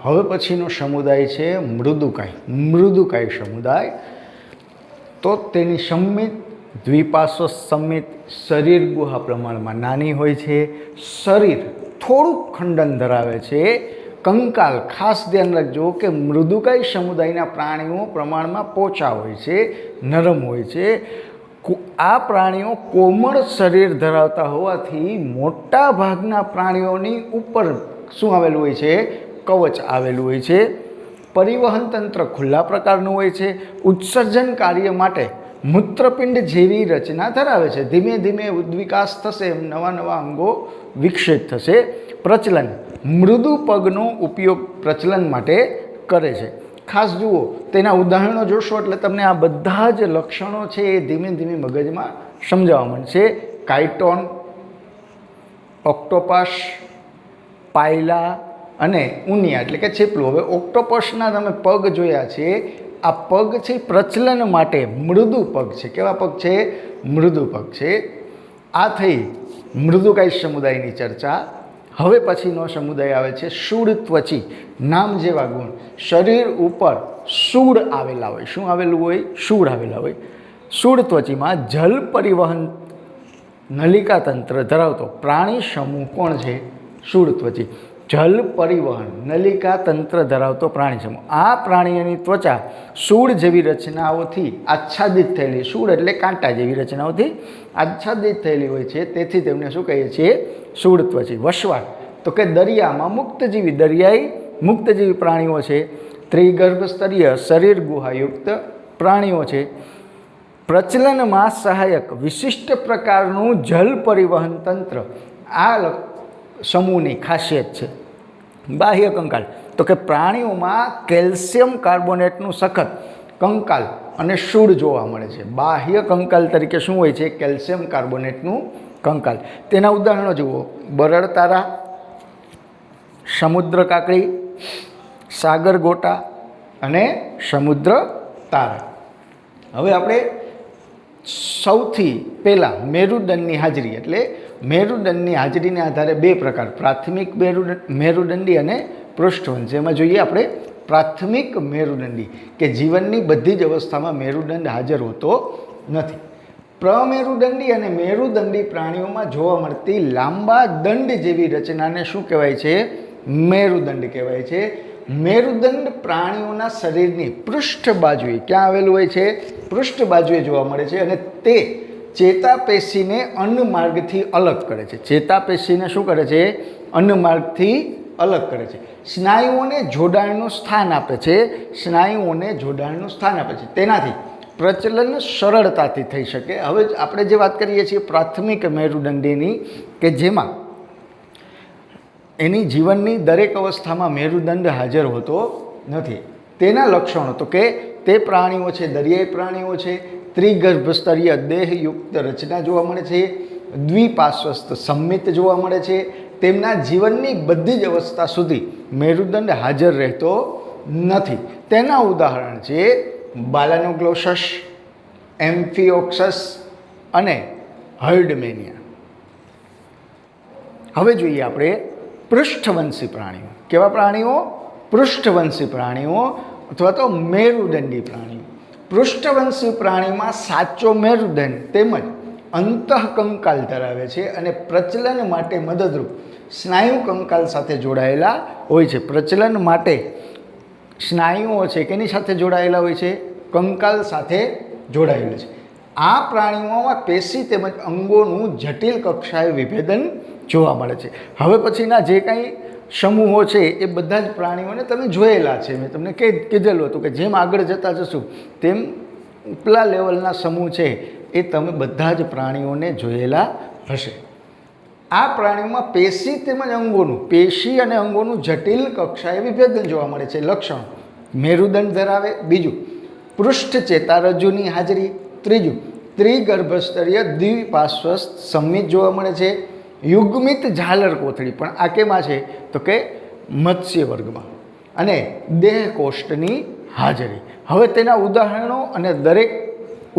હવે પછીનો સમુદાય છે મૃદુકાય. મૃદુકાય સમુદાય તો તેની સંમિત દ્વિપાર્શ્વ સંમિત શરીર ગુહા પ્રમાણમાં નાની હોય છે. શરીર થોડુંક ખંડન ધરાવે છે. કંકાલ ખાસ ધ્યાન રાખજો કે મૃદુકાય સમુદાયના પ્રાણીઓ પ્રમાણમાં પોચા હોય છે, નરમ હોય છે. આ પ્રાણીઓ કોમળ શરીર ધરાવતા હોવાથી મોટા ભાગના પ્રાણીઓની ઉપર શું આવેલું હોય છે? કવચ આવેલું હોય છે. પરિવહન તંત્ર ખુલ્લા પ્રકારનું હોય છે. ઉત્સર્જન કાર્ય માટે મૂત્રપિંડ જેવી રચના ધરાવે છે. ધીમે ધીમે ઉદ્વિકાસ થશે એમ નવા નવા અંગો વિકસિત થશે. પ્રચલન મૃદુ પગનો ઉપયોગ પ્રચલન માટે કરે છે. ખાસ જુઓ, તેના ઉદાહરણો જોશો એટલે તમને આ બધા જ લક્ષણો છે એ ધીમે ધીમે મગજમાં સમજાવવા મળશે. કાઇટોન, ઓક્ટોપસ, પાયલા અને ઉનિયા એટલે કે છીપલું. હવે ઓક્ટોપસના તમે પગ જોયા છે. આ પગ છે પ્રચલન માટે મૃદુ પગ છે. કેવા પગ છે? મૃદુ પગ છે. આ થઈ મૃદુકાય સમુદાયની ચર્ચા. હવે પછીનો સમુદાય આવે છે શૂળ ત્વચી. નામ જેવા ગુણ, શરીર ઉપર શૂળ આવેલા હોય. શું આવેલું હોય? શૂળ આવેલા હોય. શૂળ ત્વચીમાં જલ પરિવહન નલિકા તંત્ર ધરાવતો પ્રાણી સમૂહ કોણ છે? શૂળ ત્વચી. જલ પરિવહન નલિકા તંત્ર ધરાવતો પ્રાણી સમૂહ. આ પ્રાણીઓની ત્વચા શૂળ જેવી રચનાઓથી આચ્છાદિત થયેલી. શૂળ એટલે કાંટા જેવી રચનાઓથી આચ્છાદિત થયેલી હોય છે. તેથી તેમને શું કહીએ છીએ? શૂળ ત્વચી. વસવાટ તો કે દરિયામાં મુક્તજીવી, દરિયાઈ મુક્તજીવી પ્રાણીઓ છે. ત્રિગર્ભસ્તરીય શરીર ગુહાયુક્ત પ્રાણીઓ છે. પ્રચલનમાં સહાયક વિશિષ્ટ પ્રકારનું જલ પરિવહન તંત્ર આ સમૂહની ખાસિયત છે. બાહ્ય કંકાલ તો કે પ્રાણીઓમાં કેલ્શિયમ કાર્બોનેટનું સખત કંકાલ અને શૂળ જોવા મળે છે. બાહ્ય કંકાલ તરીકે શું હોય છે? કેલ્શિયમ કાર્બોનેટનું કંકાલ. તેના ઉદાહરણો જુઓ: બરડ તારા, સમુદ્ર કાકડી, સાગર ગોટા અને સમુદ્ર તારા. હવે આપણે સૌથી પહેલાં મેરુદંડની હાજરી એટલે મેરુદંડની હાજરીને આધારે બે પ્રકાર, પ્રાથમિક મેરુદંડી અને પૃષ્ઠવંશી. એમાં જોઈએ આપણે પ્રાથમિક મેરુદંડી કે જીવનની બધી જ અવસ્થામાં મેરુદંડ હાજર હોતો નથી. પ્રમેરુદંડી અને મેરુદંડી પ્રાણીઓમાં જોવા મળતી લાંબા દંડ જેવી રચનાને શું કહેવાય છે? મેરુદંડ કહેવાય છે. મેરુદંડ પ્રાણીઓના શરીરની પૃષ્ઠ બાજુએ ક્યાં આવેલું હોય છે? પૃષ્ઠ બાજુએ જોવા મળે છે અને તે ચેતાપેશીને અન્નમાર્ગથી અલગ કરે છે. ચેતાપેશીને શું કરે છે? અન્નમાર્ગથી અલગ કરે છે. સ્નાયુઓને જોડાણનું સ્થાન આપે છે. સ્નાયુઓને જોડાણનું સ્થાન આપે છે. તેનાથી પ્રચલન સરળતાથી થઈ શકે. હવે આપણે જે વાત કરીએ છીએ પ્રાથમિક મેરુદંડીની, કે જેમાં એની જીવનની દરેક અવસ્થામાં મેરુદંડ હાજર હોતો નથી. તેના લક્ષણો તો કે તે પ્રાણીઓ છે દરિયાઈ પ્રાણીઓ છે. ત્રિગર્ભસ્તરીય દેહયુક્ત રચના જોવા મળે છે. દ્વિપાર્શ્વસ્થ સંમિત જોવા મળે છે. તેમના જીવનની બધી જ અવસ્થા સુધી મેરુદંડ હાજર રહેતો નથી. તેના ઉદાહરણ છે બાલાનોગ્લોસસ, એમ્ફિઓક્સસ અને હર્ડમેનિયા. હવે જોઈએ આપણે પૃષ્ઠવંશી પ્રાણીઓ. કેવા પ્રાણીઓ? પૃષ્ઠવંશી પ્રાણીઓ અથવા તો મેરુદંડી પ્રાણીઓ. પૃષ્ઠવંશી પ્રાણીમાં સાચો મેરુદંડ તેમજ અંતઃકંકાલ ધરાવે છે અને પ્રચલન માટે મદદરૂપ સ્નાયુ કંકાલ સાથે જોડાયેલા હોય છે. પ્રચલન માટે સ્નાયુઓ છે કેની સાથે જોડાયેલા હોય છે? કંકાલ સાથે જોડાયેલા છે. આ પ્રાણીઓમાં પેશી તેમજ અંગોનું જટિલ કક્ષાએ વિભેદન જોવા મળે છે. હવે પછીના જે કાંઈ સમૂહો છે એ બધા જ પ્રાણીઓને તમે જોયેલા છે. મેં તમને કીધેલું હતું કે જેમ આગળ જતા જશું તેમ ઉપલા લેવલના સમૂહ છે એ તમે બધા જ પ્રાણીઓને જોયેલા હશે. આ પ્રાણીઓમાં પેશી તેમજ અંગોનું, પેશી અને અંગોનું જટિલ કક્ષાએ વિભેદન જોવા મળે છે. લક્ષણ: મેરુદંડ ધરાવે. બીજું, પૃષ્ઠ ચેતારજ્જુની હાજરી. ત્રીજું, ત્રિગર્ભસ્તરીય દ્વિપાર્શ્વસ્થ સંમિત જોવા મળે છે. યુગ્મિત ઝાલર કોથળી, પણ આ કેમાં છે? તો કે મત્સ્ય વર્ગમાં. અને દેહ કોષ્ઠની હાજરી. હવે તેના ઉદાહરણો અને દરેક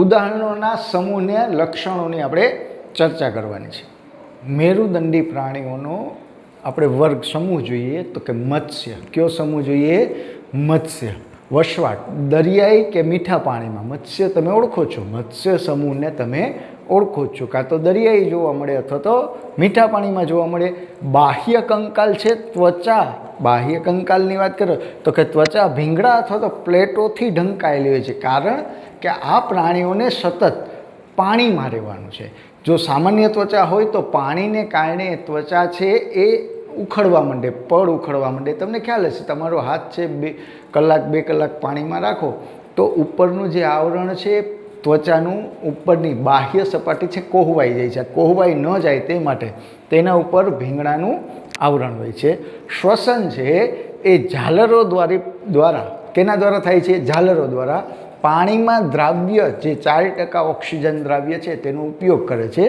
ઉદાહરણોના સમૂહને લક્ષણોની આપણે ચર્ચા કરવાની છે. મેરુદંડી પ્રાણીઓનો આપણે વર્ગ સમૂહ જોઈએ તો કે મત્સ્ય. કયો સમૂહ જોઈએ? મત્સ્ય. વસવાટ દરિયાઈ કે મીઠા પાણીમાં, મત્સ્ય તમે ઓળખો છો, મત્સ્ય સમૂહને તમે ઓળખો છો, કાં તો દરિયાઈ જોવા મળે અથવા તો મીઠા પાણીમાં જોવા મળે. બાહ્ય કંકાલ છે ત્વચા. બાહ્ય કંકાલની વાત કરો તો કે ત્વચા ભીંગડા અથવા તો પ્લેટોથી ઢંકાયેલી હોય છે, કારણ કે આ પ્રાણીઓને સતત પાણીમાં રહેવાનું છે. જો સામાન્ય ત્વચા હોય તો પાણીને કારણે ત્વચા છે એ ઉખડવા માંડે, પડ ઉખડવા માંડે. તમને ખ્યાલ હશે, તમારો હાથ છે 2 કલાક 2 કલાક પાણીમાં રાખો તો ઉપરનું જે આવરણ છે ત્વચાનું, ઉપરની બાહ્ય સપાટી છે કોહવાઈ જાય છે. કોહવાઈ ન જાય તે માટે તેના ઉપર ભીંગડાનું આવરણ હોય છે. શ્વસન છે એ ઝાલરો દ્વારા કેના દ્વારા થાય છે? ઝાલરો દ્વારા. પાણીમાં દ્રાવ્ય જે 4% ઓક્સિજન દ્રાવ્ય છે તેનો ઉપયોગ કરે છે.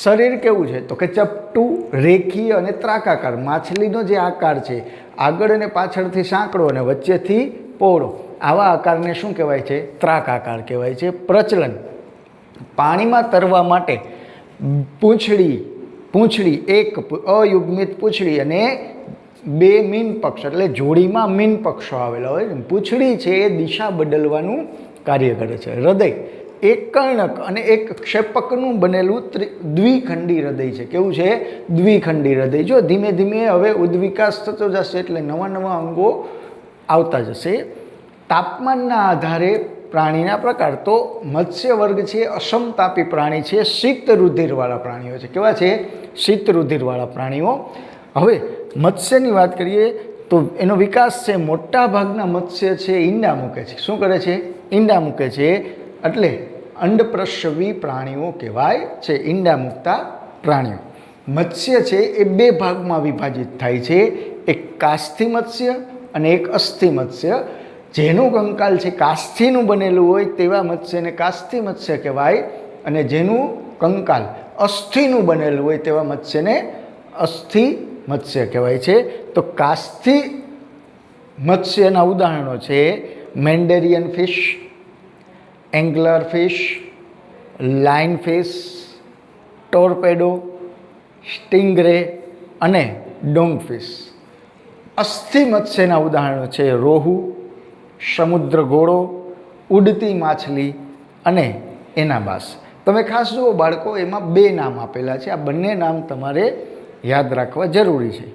શરીર કેવું છે તો કે ચપટું, રેખીય અને ત્રાકાકાર. માછલીનો જે આકાર છે, આગળ અને પાછળથી સાંકડો અને વચ્ચેથી પહોળો, આવા આકારને શું કહેવાય છે? ત્રાકાકાર કહેવાય છે. પ્રચલન પાણીમાં તરવા માટે પૂંછડી એક અયુગ્મિત પૂંછડી અને 2 મીન પક્ષ, એટલે જોડીમાં મીન પક્ષો આવેલા હોય. પૂંછડી છે એ દિશા બદલવાનું કાર્ય કરે છે. હૃદય એક કર્ણક અને એક ક્ષેપકનું બનેલું દ્વિખંડી હૃદય છે. કેવું છે? દ્વિખંડી હૃદય. જો ધીમે ધીમે હવે ઉદ્વિકાસ થતો જશે એટલે નવા નવા અંગો આવતા જશે. તાપમાનના આધારે પ્રાણીના પ્રકાર, તો મત્સ્ય વર્ગ છે અસમતાપી પ્રાણી છે, શીત રુધિરવાળા પ્રાણીઓ છે. કેવા છે? શીત રુધિરવાળા પ્રાણીઓ. હવે મત્સ્યની વાત કરીએ તો એનો વિકાસ છે, મોટા ભાગના મત્સ્ય છે ઈંડા મૂકે છે. શું કરે છે? ઈંડા મૂકે છે, એટલે અંડપ્રસવી પ્રાણીઓ કહેવાય છે, ઈંડા મૂકતા પ્રાણીઓ. મત્સ્ય છે એ 2 ભાગમાં વિભાજિત થાય છે, એક કાસ્થિ મત્સ્ય અને એક અસ્થિ મત્સ્ય. જેનું કંકાલ છે કાસ્થિનું બનેલું હોય તેવા મત્સ્યને કાસ્થિ મત્સ્ય કહેવાય, અને જેનું કંકાલ અસ્થિનું બનેલું હોય તેવા મત્સ્યને અસ્થિ મત્સ્ય કહેવાય છે. તો કાસ્થિ મત્સ્યના ઉદાહરણો છે મેન્ડેરિયન ફિશ, એંગલર ફિશ, લાઇન ફિશ, ટોર્પેડો, સ્ટિંગરે અને ડોંગ ફિશ. અસ્થિ મત્સ્યના ઉદાહરણો છે રોહુ, સમુદ્ર ઘોડો, ઉડતી માછલી અને એનાબાસ. તમે ખાસ જુઓ બાળકો, એમાં 2 નામ આપેલા છે. આ બંને નામ તમારે યાદ રાખવા જરૂરી છે.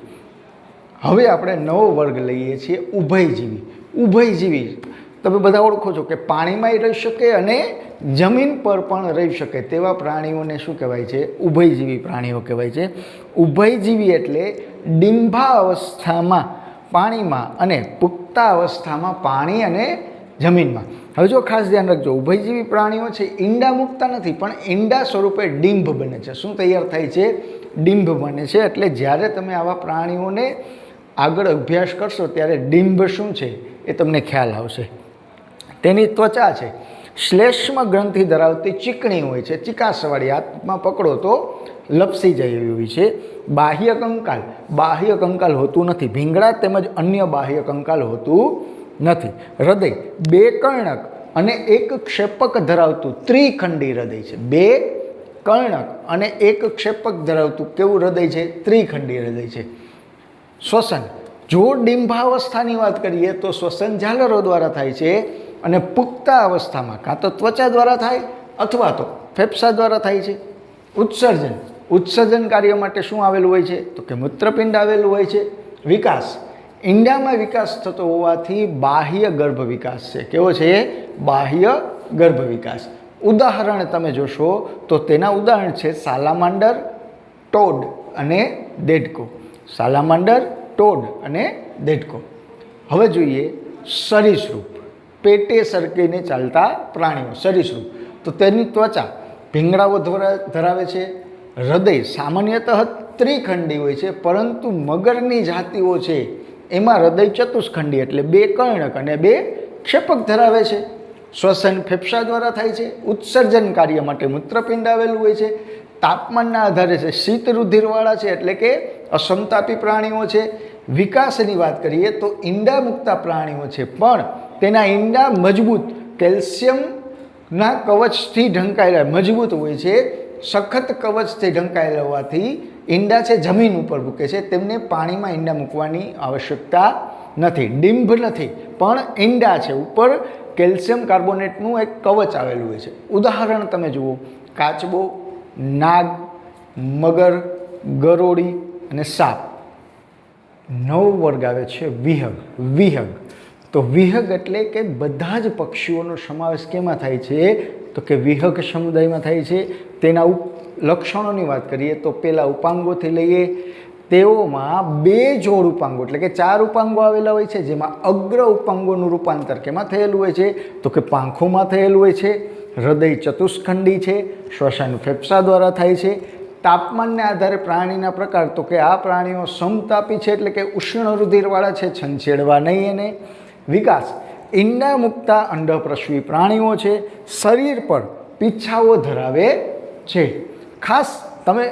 હવે આપણે નવો વર્ગ લઈએ છીએ ઉભયજીવી. ઉભયજીવી તમે બધા ઓળખો છો કે પાણીમાંય રહી શકે અને જમીન પર પણ રહી શકે તેવા પ્રાણીઓને શું કહેવાય છે? ઉભયજીવી પ્રાણીઓ કહેવાય છે. ઉભયજીવી એટલે ડિંભા અવસ્થામાં પાણીમાં અને પુખ્તા અવસ્થામાં પાણી અને જમીનમાં. હવે જો ખાસ ધ્યાન રાખજો, ઉભયજીવી પ્રાણીઓ છે ઈંડા મૂકતા નથી, પણ ઈંડા સ્વરૂપે ડિંભ બને છે. શું તૈયાર થાય છે? ડિંભ બને છે. એટલે જ્યારે તમે આવા પ્રાણીઓને આગળ અભ્યાસ કરશો ત્યારે ડિંભ શું છે એ તમને ખ્યાલ આવશે. તેની ત્વચા છે શ્લેષ્મ ગ્રંથિ ધરાવતી ચીકણી હોય છે, ચિકાસવાળી, હાથમાં પકડો તો લપસી જાય એવી હોય છે. બાહ્ય કંકાલ હોતું નથી. ભીંગડા તેમજ અન્ય બાહ્ય કંકાલ હોતું નથી. હૃદય 2 કર્ણક અને 1 ક્ષેપક ધરાવતું ત્રિખંડી હૃદય છે. 2 કર્ણક અને 1 ક્ષેપક ધરાવતું કેવું હૃદય છે? ત્રિખંડી હૃદય છે. શ્વસન, જો ડિંભાવસ્થાની વાત કરીએ તો શ્વસન ઝાલરો દ્વારા થાય છે, અને પુખ્ત અવસ્થામાં કાં તો ત્વચા દ્વારા થાય અથવા તો ફેફસા દ્વારા થાય છે. ઉત્સર્જન કાર્ય માટે શું આવેલું હોય છે તો કે મૂત્રપિંડ આવેલું હોય છે. વિકાસ, ઈંડામાં વિકાસ થતો હોવાથી બાહ્ય ગર્ભ વિકાસ છે. કેવો છે? બાહ્ય ગર્ભ વિકાસ. ઉદાહરણ તમે જોશો તો તેના ઉદાહરણ છે સાલામાન્ડર, ટોડ અને દેડકો. સાલામાન્ડર, ટોડ અને દેડકો. હવે જોઈએ સરીસૃપ, પેટે સરકીને ચાલતા પ્રાણીઓ. સરીસૃપ તો તેની ત્વચા ભીંગડાઓ ધરાવે છે. હૃદય સામાન્યતઃ ત્રિખંડી હોય છે, પરંતુ મગરની જાતિઓ છે એમાં હૃદય ચતુષ્ખંડી, એટલે 2 કર્ણક અને 2 ક્ષેપક ધરાવે છે. શ્વસન ફેફસા દ્વારા થાય છે. ઉત્સર્જન કાર્ય માટે મૂત્રપિંડ આવેલું હોય છે. તાપમાનના આધારે છે શીત રુધિરવાળા છે, એટલે કે અસમતાપી પ્રાણીઓ છે. વિકાસની વાત કરીએ તો ઈંડા મૂકતા પ્રાણીઓ છે, પણ તેના ઈંડા મજબૂત કેલ્શિયમના કવચથી ઢંકાયેલા મજબૂત હોય છે. સખત કવચથી ઢંકાયેલા હોવાથી ઈંડા છે જમીન ઉપર મૂકે છે, તેમને પાણીમાં ઈંડા મૂકવાની આવશ્યકતા નથી, ડિંભ નથી, પણ ઈંડા છે ઉપર કેલ્શિયમ કાર્બોનેટનું એક કવચ આવેલું હોય છે. ઉદાહરણ તમે જુઓ, કાચબો, નાગ, મગર, ગરોળી અને સાપ. 9 વર્ગ આવે છે વિહગ. વિહગ તો વિહગ એટલે કે બધા જ પક્ષીઓનો સમાવેશ કેમાં થાય છે? તો કે વિહગ સમુદાયમાં થાય છે. તેના લક્ષણોની વાત કરીએ તો પહેલાં ઉપાંગોથી લઈએ, તેઓમાં 2 જોડ ઉપાંગો એટલે કે 4 ઉપાંગો આવેલા હોય છે, જેમાં અગ્ર ઉપાંગોનું રૂપાંતર કેમાં થયેલું હોય છે? તો કે પાંખોમાં થયેલું હોય છે. હૃદય ચતુષ્ખંડી છે, શ્વસન ફેફસા દ્વારા થાય છે. તાપમાનને આધારે પ્રાણીના પ્રકાર, તો કે આ પ્રાણીઓ સમતાપી છે એટલે કે ઉષ્ણ રુધિરવાળા છે, છંછેડવા નહીં એને. વિકાસ, ઈંડા મૂકતા અંડપ્રસવી પ્રાણીઓ છે, શરીર પર પીછાઓ ધરાવે છે. ખાસ તમે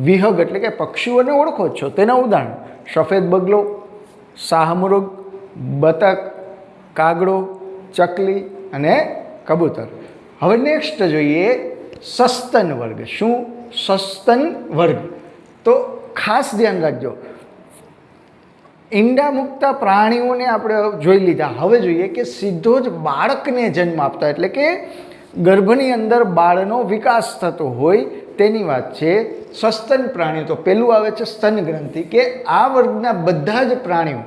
વિહગ એટલે કે પક્ષીઓને ઓળખો છો, તેના ઉદાહરણ સફેદ બગલો, શાહમૃગ, બતક, કાગડો, ચકલી અને કબૂતર. હવે નેક્સ્ટ જોઈએ સસ્તન વર્ગ. શું? સસ્તન વર્ગ. તો ખાસ ધ્યાન રાખજો, ઈંડા મૂકતા પ્રાણીઓને આપણે જોઈ લીધા. હવે જોઈએ કે સીધો જ બાળકને જન્મ આપતા એટલે કે ગર્ભની અંદર બાળનો વિકાસ થતો હોય તેની વાત છે સસ્તન પ્રાણીઓ. તો પહેલું આવે છે સ્તન ગ્રંથિ, કે આ વર્ગના બધા જ પ્રાણીઓ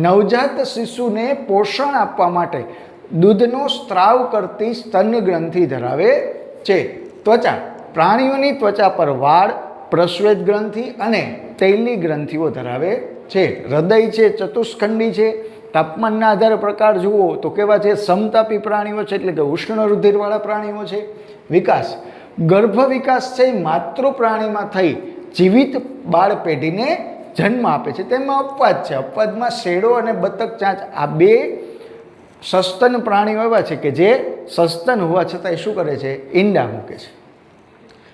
નવજાત શિશુને પોષણ આપવા માટે દૂધનો સ્ત્રાવ કરતી સ્તન ગ્રંથિ ધરાવે છે. ત્વચા, પ્રાણીઓની ત્વચા પર વાળ, પ્રસ્વેદ ગ્રંથિ અને તૈલી ગ્રંથિઓ ધરાવે છે. હૃદય છે ચતુષ્ખંડી છે. તાપમાનના આધારે પ્રકાર જુઓ તો કેવા છે? સમતાપી પ્રાણીઓ છે એટલે કે ઉષ્ણ રુધિરવાળા પ્રાણીઓ છે. વિકાસ, ગર્ભ વિકાસ છે માતૃ પ્રાણીમાં થઈ જીવિત બાળ પેઢીને જન્મ આપે છે. તેમાં અપવાદ છે. અપવાદમાં શેડો અને બતક ચાંચ આ 2 સસ્તન પ્રાણીઓ એવા છે કે જે સસ્તન હોવા છતાં શું કરે છે? ઈંડા મૂકે છે.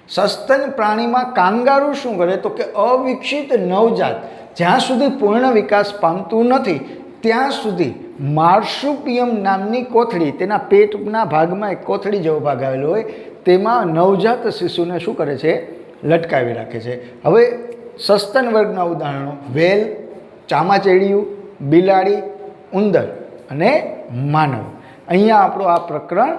સસ્તન પ્રાણીમાં કાંગારૂ શું કરે? તો કે અવિકસિત નવજાત જ્યાં સુધી પૂર્ણ વિકાસ પામતું નથી ત્યાં સુધી માર્સુપિયમ નામની કોથળી, તેના પેટના ભાગમાં એક કોથળી જેવો ભાગ આવેલો હોય, તેમાં નવજાત શિશુને શું કરે છે? લટકાવી રાખે છે. હવે સસ્તન વર્ગના ઉદાહરણો વેલ, ચામાચેડિયું, બિલાડી, ઉંદર અને માનવ. અહીંયા આપણું આ પ્રકરણ